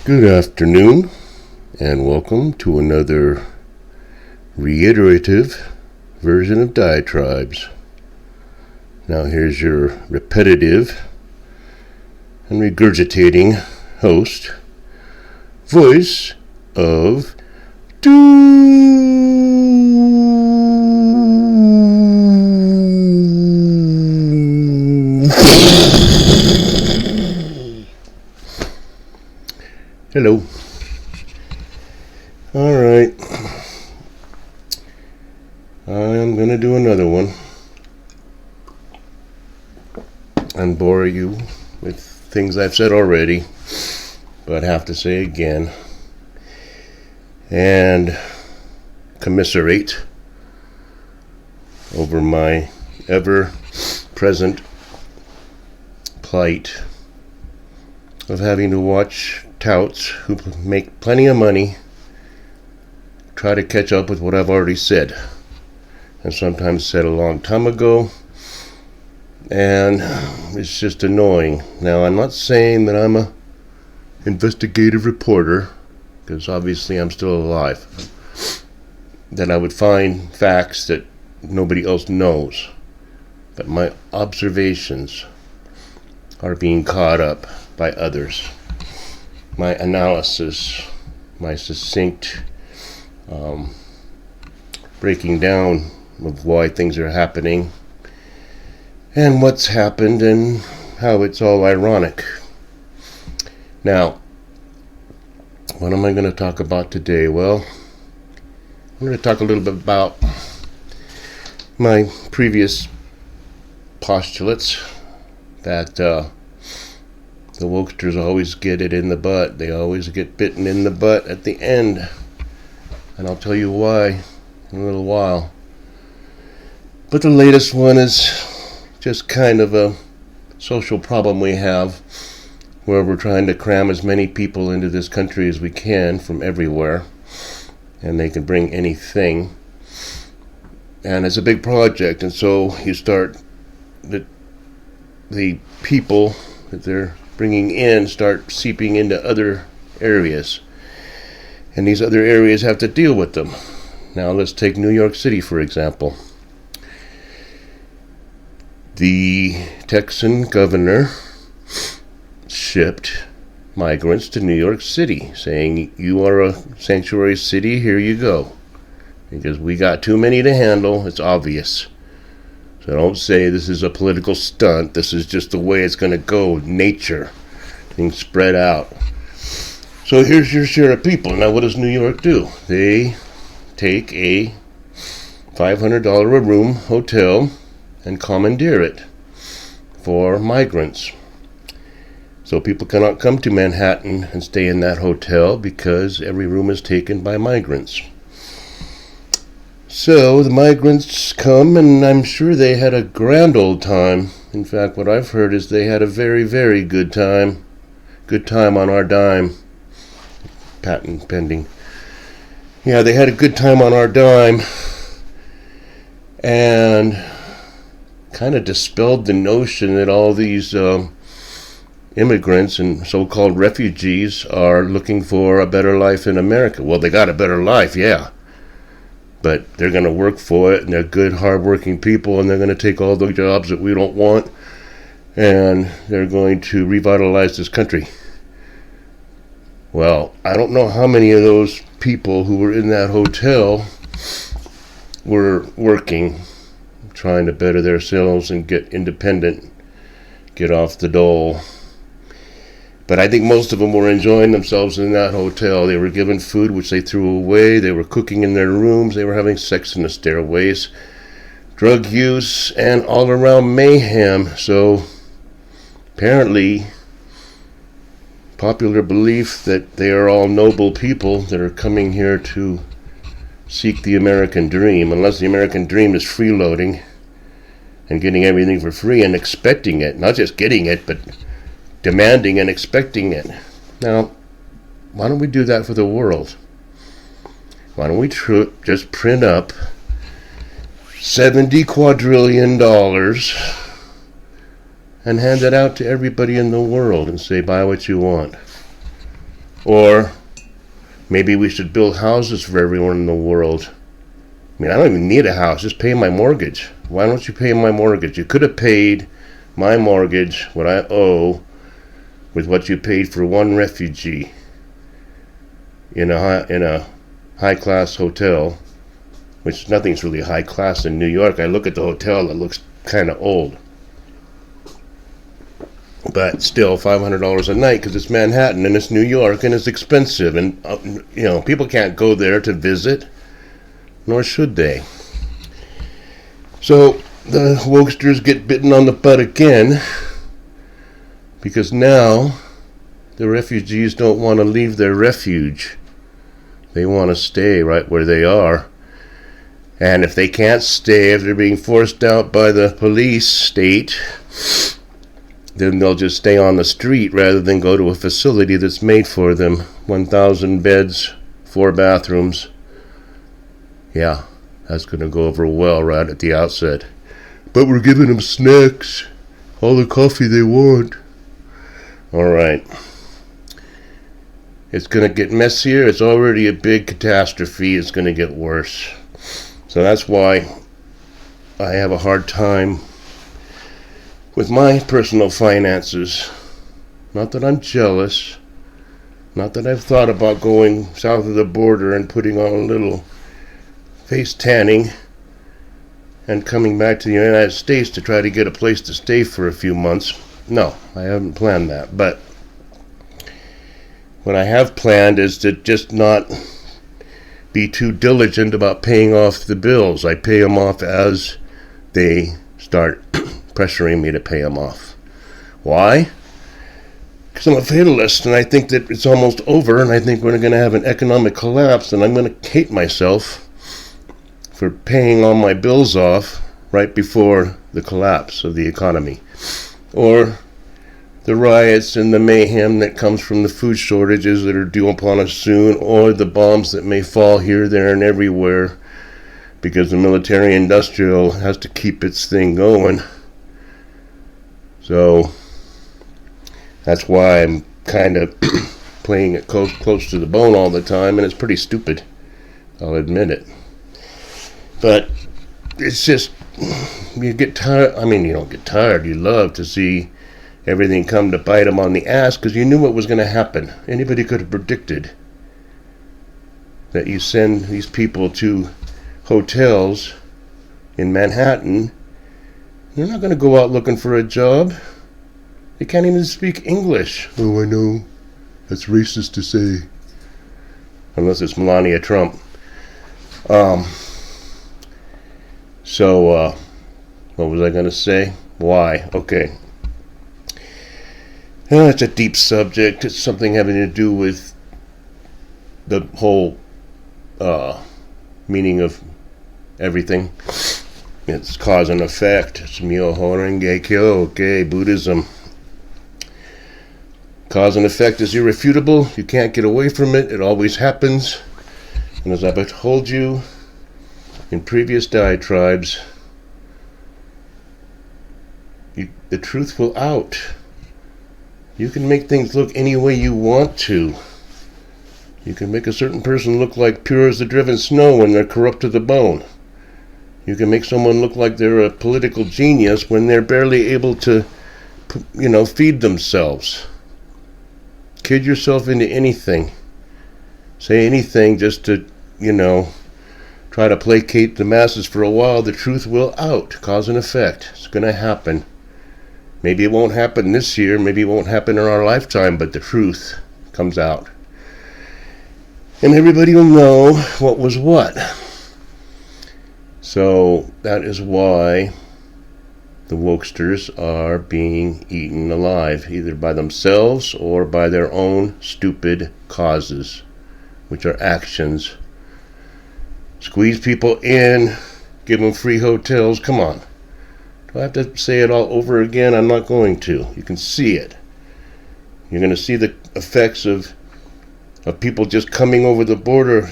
Good afternoon, and welcome to another reiterative version of Diatribes. Now here's your repetitive and regurgitating host, voice of Doom. Hello. Alright. I'm going to do another one and bore you with things I've said already, but have to say again, and commiserate over my ever-present plight of having to watch touts who make plenty of money try to catch up with what I've already said, and sometimes said a long time ago, and it's just annoying. Now, I'm not saying that I'm a investigative reporter, because obviously I'm still alive, that I would find facts that nobody else knows, but my observations are being caught up by others. My analysis, my succinct breaking down of why things are happening and what's happened and how it's all ironic. Now, what am I going to talk about today? Well, I'm going to talk a little bit about my previous postulates that the Wokesters always get it in the butt. They always get bitten in the butt at the end. And I'll tell you why in a little while. But the latest one is just kind of a social problem we have, where we're trying to cram as many people into this country as we can from everywhere, and they can bring anything. And it's a big project, and so you start the people that they're bringing in start seeping into other areas, and these other areas have to deal with them. Now let's take New York City, for example. The Texan governor shipped migrants to New York City, saying, you are a sanctuary city, here you go, because we got too many to handle. It's obvious. So don't say this is a political stunt. This is just the way it's going to go. Nature. Things spread out. So here's your share of people. Now what does New York do? They take a $500 a room hotel and commandeer it for migrants. So people cannot come to Manhattan and stay in that hotel because every room is taken by migrants. So the migrants come, and I'm sure they had a grand old time. In fact, what I've heard is they had a very, very good time. Good time on our dime. Patent pending. Yeah, they had a good time on our dime. And kind of dispelled the notion that all these immigrants and so-called refugees are looking for a better life in America. Well, they got a better life, yeah. But they're going to work for it, and they're good, hard-working people, and they're going to take all the jobs that we don't want, and they're going to revitalize this country. Well, I don't know how many of those people who were in that hotel were working, trying to better themselves and get independent, get off the dole. But I think most of them were enjoying themselves in that hotel. They were given food, which they threw away. They were cooking in their rooms. They were having sex in the stairways, drug use, and all-around mayhem. So apparently, popular belief that they are all noble people that are coming here to seek the American dream, unless the American dream is freeloading and getting everything for free and expecting it, not just getting it, but demanding and expecting it. Now, why don't we do that for the world? Why don't we just print up $70 quadrillion and hand it out to everybody in the world and say, buy what you want? Or maybe we should build houses for everyone in the world. I mean, I don't even need a house. Just pay my mortgage. Why don't you pay my mortgage? You could have paid my mortgage, what I owe, with what you paid for one refugee in a high-class hotel, which nothing's really high class in New York. I look at the hotel, it looks kind of old. But still, $500 a night because it's Manhattan and it's New York and it's expensive. And, people can't go there to visit, nor should they. So the Wokesters get bitten on the butt again because now the refugees don't want to leave their refuge. They want to stay right where they are. And if they can't stay, if they're being forced out by the police state, then they'll just stay on the street rather than go to a facility that's made for them. 1,000 beds, 4 bathrooms. Yeah, that's going to go over well right at the outset. But we're giving them snacks, all the coffee they want. All right. It's going to get messier. It's already a big catastrophe. It's going to get worse. So that's why I have a hard time with my personal finances. Not that I'm jealous. Not that I've thought about going south of the border and putting on a little face tanning and coming back to the United States to try to get a place to stay for a few months. No, I haven't planned that. But what I have planned is to just not be too diligent about paying off the bills. I pay them off as they start pressuring me to pay them off. Why? Because I'm a fatalist and I think that it's almost over and I think we're going to have an economic collapse and I'm going to hate myself for paying all my bills off right before the collapse of the economy. Or the riots and the mayhem that comes from the food shortages that are due upon us soon, or the bombs that may fall here, there, and everywhere because the military industrial has to keep its thing going. So that's why I'm kind of playing it close to the bone all the time, and it's pretty stupid. I'll admit it. But it's just, you get tired. I mean, you don't get tired. You love to see everything come to bite them on the ass because you knew what was going to happen. Anybody could have predicted that you send these people to hotels in Manhattan. They're not going to go out looking for a job. They can't even speak English. Oh, I know. That's racist to say. Unless it's Melania Trump. So, what was I going to say? Why? Okay. It's a deep subject. It's something having to do with the whole meaning of everything. It's cause and effect. It's Myoho Renge Kyo, okay, Buddhism. Cause and effect is irrefutable. You can't get away from it. It always happens. And as I've told you in previous diatribes, the truth will out. You can make things look any way you want to. You can make a certain person look like pure as the driven snow when they're corrupt to the bone. You can make someone look like they're a political genius when they're barely able to, feed themselves. Kid yourself into anything. Say anything just to, try to placate the masses for a while. The truth will out. Cause and effect. It's going to happen. Maybe it won't happen this year. Maybe it won't happen in our lifetime, but the truth comes out. And everybody will know what was what. So that is why the Wokesters are being eaten alive, either by themselves or by their own stupid causes, which are actions. Squeeze people in, give them free hotels. Come on. Do I have to say it all over again? I'm not going to. You can see it. You're going to see the effects of people just coming over the border,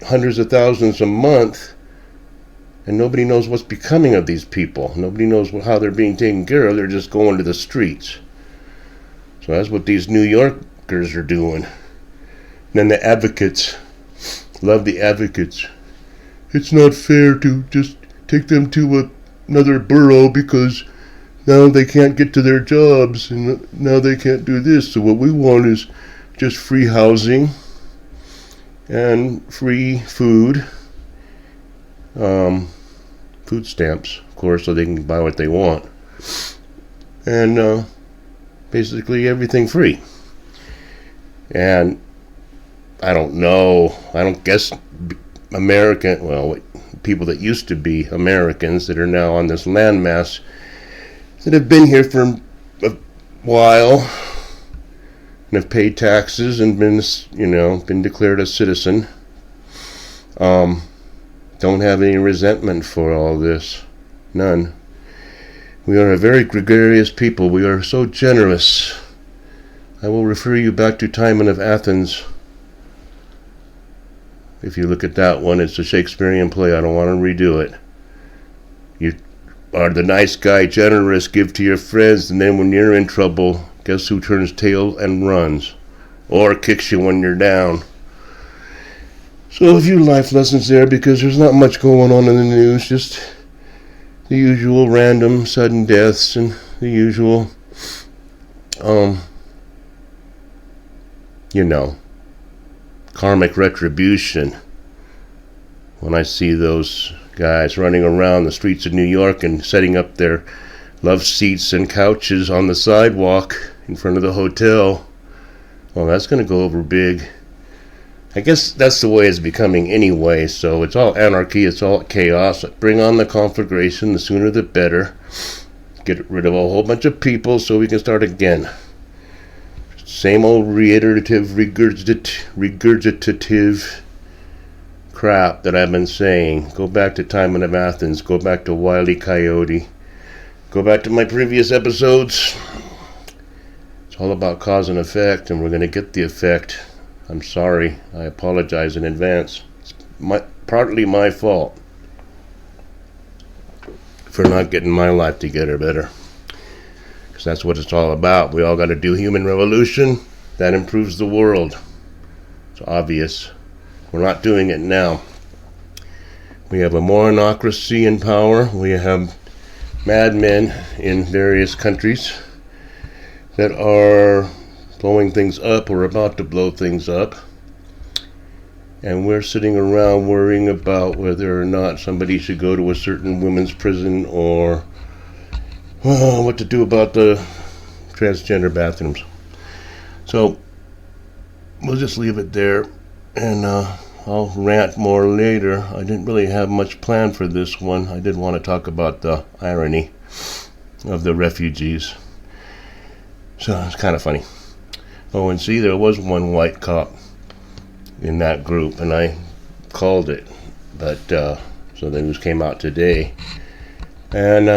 hundreds of thousands a month, and nobody knows what's becoming of these people. Nobody knows how they're being taken care of. They're just going to the streets. So that's what these New Yorkers are doing. then the advocates, love the advocates. It's not fair to just take them to another borough because now they can't get to their jobs and now they can't do this. So what we want is just free housing and free food, food stamps, of course, so they can buy what they want, and basically everything free. And I don't guess people that used to be Americans that are now on this landmass that have been here for a while and have paid taxes and been declared a citizen, don't have any resentment for all this. None. We are a very gregarious people. We are so generous. I will refer you back to Timon of Athens. If you look at that one, it's a Shakespearean play. I don't want to redo it. You are the nice guy, generous, give to your friends, and then when you're in trouble, guess who turns tail and runs? Or kicks you when you're down. So a few life lessons there, because there's not much going on in the news, just the usual random sudden deaths and the usual, karmic retribution. When I see those guys running around the streets of New York and setting up their love seats and couches on the sidewalk in front of the hotel, well, that's going to go over big. I guess that's the way it's becoming anyway, so it's all anarchy, it's all chaos. Bring on the conflagration, the sooner the better. Get rid of a whole bunch of people so we can start again. Same old regurgitative crap that I've been saying. Go back to Timon of Athens, go back to Wile E. Coyote, go back to my previous episodes. It's all about cause and effect, and we're going to get the effect. I'm sorry. I apologize in advance. It's partly my fault for not getting my life together better. Because that's what it's all about. We all got to do human revolution. That improves the world. It's obvious. We're not doing it now. We have a moronocracy in power. We have madmen in various countries that are blowing things up or about to blow things up, and we're sitting around worrying about whether or not somebody should go to a certain women's prison or what to do about the transgender bathrooms. So we'll just leave it there, and I'll rant more later. I didn't really have much planned for this one. I did want to talk about the irony of the refugees, so it's kind of funny. Oh, and see, there was one white cop in that group, and I called it, but so the news came out today, and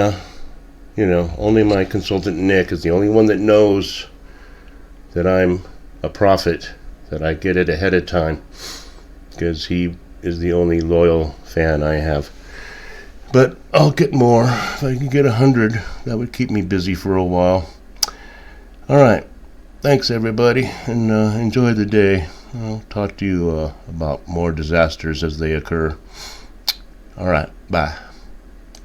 only my consultant Nick is the only one that knows that I'm a prophet, that I get it ahead of time, because he is the only loyal fan I have. But I'll get more. If I can get 100, that would keep me busy for a while. All right. Thanks, everybody, and enjoy the day. I'll talk to you about more disasters as they occur. All right, bye.